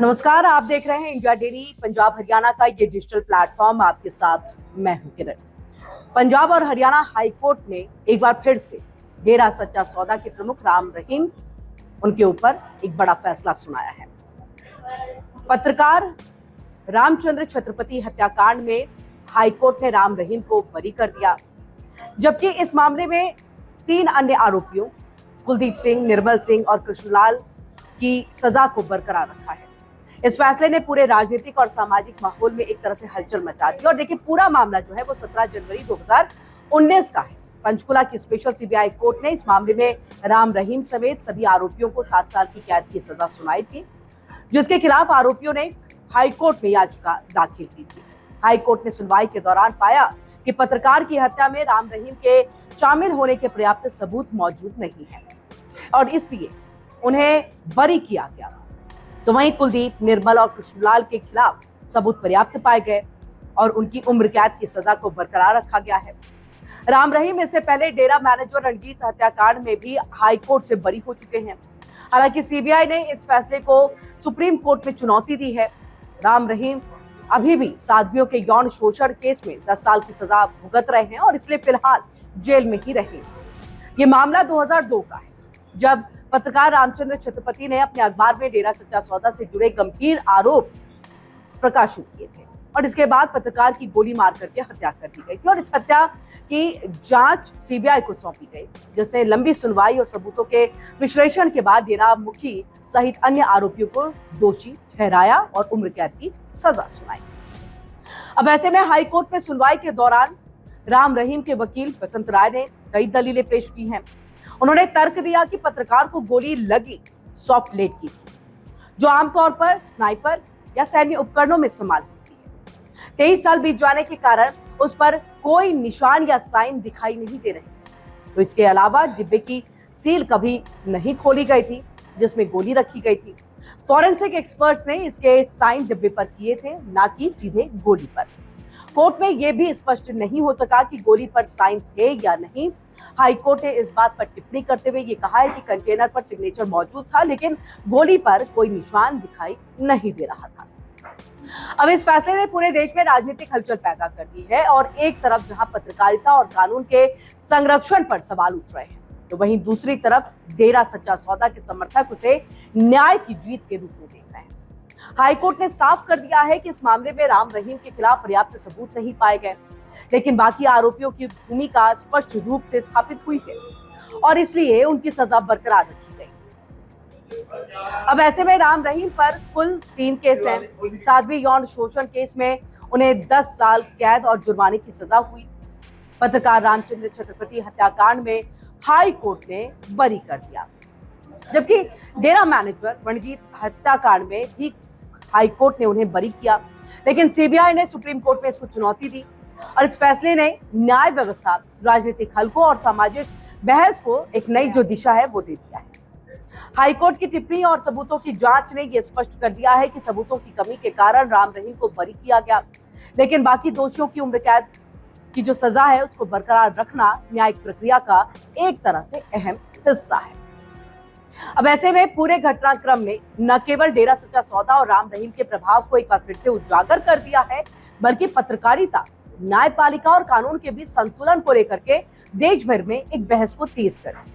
नमस्कार, आप देख रहे हैं इंडिया डेली पंजाब हरियाणा का ये डिजिटल प्लेटफॉर्म। आपके साथ मैं हूं किरण। पंजाब और हरियाणा हाई कोर्ट ने एक बार फिर से डेरा सच्चा सौदा के प्रमुख राम रहीम उनके ऊपर एक बड़ा फैसला सुनाया है। पत्रकार रामचंद्र छत्रपति हत्याकांड में हाई कोर्ट ने राम रहीम को बरी कर दिया, जबकि इस मामले में 3 अन्य आरोपियों कुलदीप सिंह, निर्मल सिंह और कृष्णलाल की सजा को बरकरार रखा है। इस फैसले ने पूरे राजनीतिक और सामाजिक माहौल में एक तरह से हलचल मचा दी। और देखिए, पूरा मामला जो है वो 17 जनवरी 2019 का है। पंचकुला की स्पेशल सीबीआई कोर्ट ने इस मामले में राम रहीम समेत सभी आरोपियों को 7 साल की कैद की सजा सुनाई थी, जिसके खिलाफ आरोपियों ने हाई कोर्ट में याचिका दाखिल की थी। हाई कोर्ट ने सुनवाई के दौरान पाया कि पत्रकार की हत्या में राम रहीम के शामिल होने के पर्याप्त सबूत मौजूद नहीं है और इसलिए उन्हें बरी किया गया। तो वहीं कुलदीप, निर्मल और कृष्णलाल के खिलाफ सबूत पर्याप्त पाए गए और उनकी उम्र कैद की सजा को बरकरार रखा गया है। राम रहीम इससे पहले डेरा मैनेजर रणजीत हत्याकांड में भी हाई कोर्ट से बरी हो चुके हैं। हालांकि सीबीआई ने इस फैसले को सुप्रीम कोर्ट में चुनौती दी है। राम रहीम अभी भी साध्वियों के यौन शोषण केस में 10 साल की सजा भुगत रहे हैं और इसलिए फिलहाल जेल में ही रहे। ये मामला 2002 का है, जब पत्रकार रामचंद्र छत्रपति ने अपने अखबार में डेरा सच्चा सौदा से जुड़े गंभीर आरोप प्रकाशित किए थे और इसके बाद पत्रकार की गोली मार करके हत्या कर दी गई थी और इस हत्या की जांच सीबीआई को सौंपी गई, जिसने लंबी सुनवाई और सबूतों के विश्लेषण के बाद डेरा मुखी सहित अन्य आरोपियों को दोषी ठहराया और उम्र कैद की सजा सुनाई। अब ऐसे में हाई कोर्ट में सुनवाई के दौरान राम रहीम के वकील बसंत राय ने कई दलीलें पेश की हैं। उन्होंने तर्क दिया कि पत्रकार को गोली लगी सॉफ्ट लेड की थी, जो आमतौर पर स्नाइपर या सैन्य उपकरणों में इस्तेमाल होती है। 23 साल बीत जाने के कारण उस पर कोई निशान या साइन दिखाई नहीं दे रहे। तो इसके अलावा डिब्बे की सील कभी नहीं खोली गई थी जिसमें गोली रखी गई थी। फॉरेंसिक एक्सपर्ट्स ने इसके साइन डिब्बे पर किए थे, ना कि सीधे गोली पर। कोर्ट में यह भी स्पष्ट नहीं हो सका कि गोली पर साइन थे या नहीं। हाई कोर्ट ने इस बात पर टिप्पणी करते हुए ये कहा है कि कंटेनर पर सिग्नेचर मौजूद था, लेकिन गोली पर कोई निशान दिखाई नहीं दे रहा था। अब इस फैसले ने पूरे देश में राजनीतिक हलचल पैदा कर दी है और एक तरफ जहां पत्रकारिता और कानून के संरक्षण पर सवाल उठ रहे हैं, तो वहीं दूसरी तरफ डेरा सच्चा सौदा के समर्थक उसे न्याय की जीत के रूप में देख रहे हैं। हाई कोर्ट ने साफ कर दिया है कि इस मामले में राम रहीम के खिलाफ पर्याप्त सबूत नहीं पाए गए, लेकिन बाकी आरोपियों की भूमिका स्पष्ट रूप से स्थापित हुई है और इसलिए उनकी सजा बरकरार रखी गई। अब ऐसे में राम रहीम पर कुल 3 केस हैं। साध्वी यौन शोषण केस में उन्हें 10 साल कैद और जुर्माने की सजा हुई। पत्रकार रामचंद्र छत्रपति हत्याकांड में हाई कोर्ट ने बरी कर दिया, जबकि डेरा मैनेजर रणजीत हत्याकांड में भी हाई कोर्ट ने उन्हें बरी किया। लेकिन सीबीआई ने सुप्रीम कोर्ट में इसको चुनौती दी और इस फैसले ने न्याय व्यवस्था, राजनीतिक हलकों और सामाजिक बहस को एक नई जो दिशा है वो दे दिया है। हाई कोर्ट की टिप्पणी और सबूतों की जांच ने यह स्पष्ट कर दिया है कि सबूतों की कमी के कारण राम रहीम को बरी किया गया, लेकिन बाकी दोषियों की उम्र कैद की जो सजा है उसको बरकरार रखना न्यायिक प्रक्रिया का एक तरह से अहम हिस्सा है। अब ऐसे में पूरे घटनाक्रम ने न केवल डेरा सच्चा सौदा और राम रहीम के प्रभाव को एक बार फिर से उजागर कर दिया है, बल्कि पत्रकारिता, न्यायपालिका और कानून के बीच संतुलन को लेकर के देश भर में एक बहस को तेज कर दिया।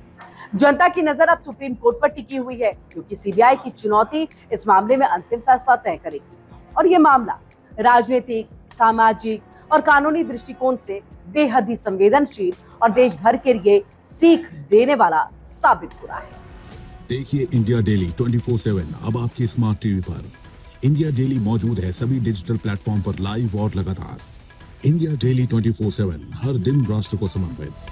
जनता की नजर अब सुप्रीम कोर्ट पर टिकी हुई है, क्योंकि सीबीआई की चुनौती इस मामले में अंतिम फैसला तय करेगी और ये मामला राजनीतिक, सामाजिक और कानूनी दृष्टिकोण से बेहद ही संवेदनशील और देश भर के लिए सीख देने वाला साबित हो रहा है। देखिए इंडिया डेली 24/7 अब आपके स्मार्ट टीवी पर। इंडिया डेली मौजूद है सभी डिजिटल प्लेटफॉर्म पर लाइव और लगातार। इंडिया डेली 24/7 हर दिन राष्ट्र को समर्पित।